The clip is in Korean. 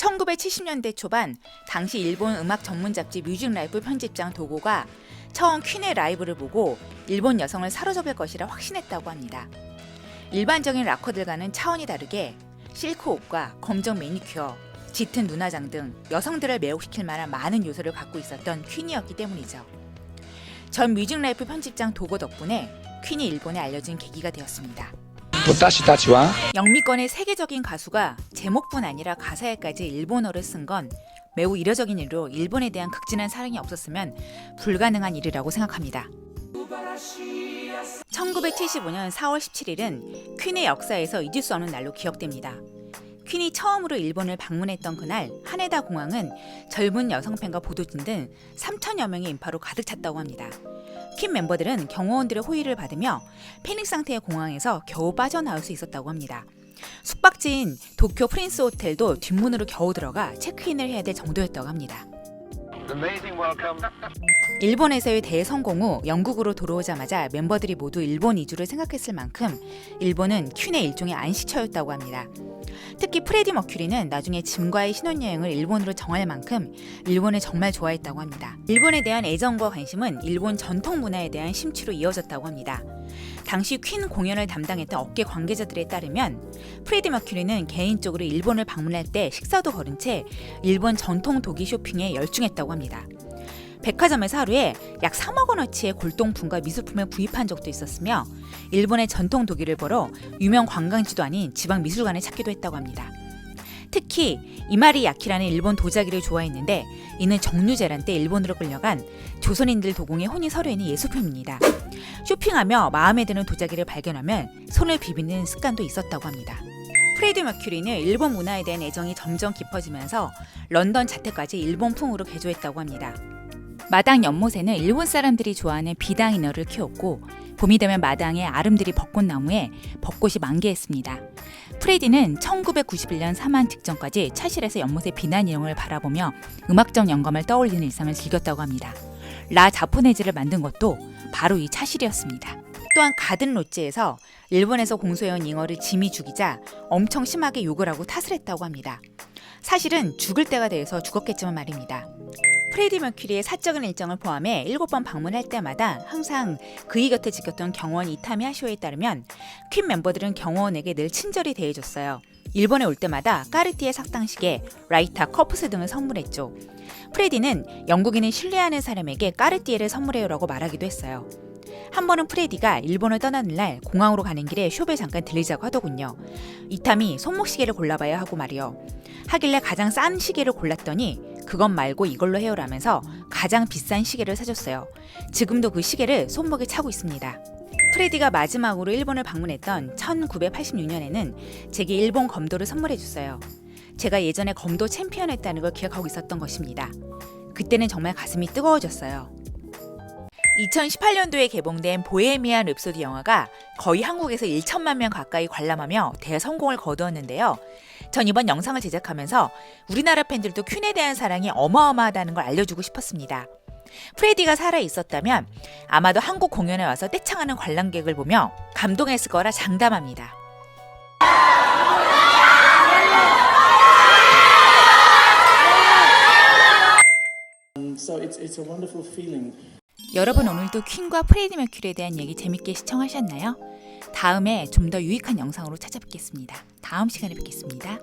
1970년대 초반 당시 일본 음악 전문 잡지 뮤직라이프 편집장 도고가 처음 퀸의 라이브를 보고 일본 여성을 사로잡을 것이라 확신했다고 합니다. 일반적인 락커들과는 차원이 다르게 실크 옷과 검정 매니큐어, 짙은 눈화장 등 여성들을 매혹시킬 만한 많은 요소를 갖고 있었던 퀸이었기 때문이죠. 전 뮤직라이프 편집장 도고 덕분에 퀸이 일본에 알려진 계기가 되었습니다. 영미권의 세계적인 가수가 제목뿐 아니라 가사에까지 일본어를 쓴 건 매우 이례적인 일로 일본에 대한 극진한 사랑이 없었으면 불가능한 일이라고 생각합니다. 1975년 4월 17일은 퀸의 역사에서 잊을 수 없는 날로 기억됩니다. 퀸이 처음으로 일본을 방문했던 그날 하네다 공항은 젊은 여성 팬과 보도진 등 3천여 명의 인파로 가득 찼다고 합니다. 퀸 멤버들은 경호원들의 호의를 받으며 패닉 상태의 공항에서 겨우 빠져나올 수 있었다고 합니다. 숙박지인 도쿄 프린스 호텔도 뒷문으로 겨우 들어가 체크인을 해야 될 정도였다고 합니다. 일본에서의 대성공 후 영국으로 돌아오자마자 멤버들이 모두 일본 이주를 생각했을 만큼 일본은 퀸의 일종의 안식처였다고 합니다. 특히 프레디 머큐리는 나중에 짐과의 신혼여행을 일본으로 정할 만큼 일본을 정말 좋아했다고 합니다. 일본에 대한 애정과 관심은 일본 전통 문화에 대한 심취로 이어졌다고 합니다. 당시 퀸 공연을 담당했던 업계 관계자들에 따르면 프레디 머큐리는 개인적으로 일본을 방문할 때 식사도 거른 채 일본 전통 도기 쇼핑에 열중했다고 합니다. 백화점에서 하루에 약 3억 원어치의 골동품과 미술품을 구입한 적도 있었으며 일본의 전통 도기를 보러 유명 관광지도 아닌 지방 미술관에 찾기도 했다고 합니다. 특히 이마리 야키라는 일본 도자기를 좋아했는데 이는 정류재란 때 일본으로 끌려간 조선인들 도공의 혼인 서류에는 예술품입니다. 쇼핑하며 마음에 드는 도자기를 발견하면 손을 비비는 습관도 있었다고 합니다. 프레디 머큐리는 일본 문화에 대한 애정이 점점 깊어지면서 런던 자택까지 일본풍으로 개조했다고 합니다. 마당 연못에는 일본 사람들이 좋아하는 비당 이너를 키웠고 봄이 되면 마당에 아름드리 벚꽃나무에 벚꽃이 만개했습니다. 프레디는 1991년 사망 직전까지 차실에서 연못의 비단 이너를 바라보며 음악적 영감을 떠올리는 일상을 즐겼다고 합니다. 라 자포네즈를 만든 것도 바로 이 차실이었습니다. 또한 가든 로지에서 일본에서 공소해온 잉어를 짐이 죽이자 엄청 심하게 욕을 하고 탓을 했다고 합니다. 사실은 죽을 때가 돼서 죽었겠지만 말입니다. 프레디 머큐리의 사적인 일정을 포함해 7번 방문할 때마다 항상 그의 곁에 지켰던 경호원 이타미 하시오에 따르면 퀸 멤버들은 경호원에게 늘 친절히 대해줬어요. 일본에 올 때마다 까르띠에 삭당시계, 라이터, 커프스 등을 선물했죠. 프레디는 영국인을 신뢰하는 사람에게 까르띠에를 선물해요라고 말하기도 했어요. 한 번은 프레디가 일본을 떠나는 날 공항으로 가는 길에 숍에 잠깐 들리자고 하더군요. 이탐이 손목시계를 골라봐야 하고 말이요. 하길래 가장 싼 시계를 골랐더니 그것 말고 이걸로 해요라면서 가장 비싼 시계를 사줬어요. 지금도 그 시계를 손목에 차고 있습니다. 프레디가 마지막으로 일본을 방문했던 1986년에는 제게 일본 검도를 선물해줬어요. 제가 예전에 검도 챔피언했다는 걸 기억하고 있었던 것입니다. 그때는 정말 가슴이 뜨거워졌어요. 2018년도에 개봉된 보헤미안 랩소디 영화가 거의 한국에서 1천만 명 가까이 관람하며 대성공을 거두었는데요. 전 이번 영상을 제작하면서 우리나라 팬들도 퀸에 대한 사랑이 어마어마하다는 걸 알려주고 싶었습니다. 프레디가 살아있었다면 아마도 한국 공연에 와서 떼창하는 관람객을 보며 감동했을 거라 장담합니다. 여러분 오늘도 퀸과 프레디 머큐리에 대한 얘기 재밌게 시청하셨나요? 다음에 좀 더 유익한 영상으로 찾아뵙겠습니다. 다음 시간에 뵙겠습니다.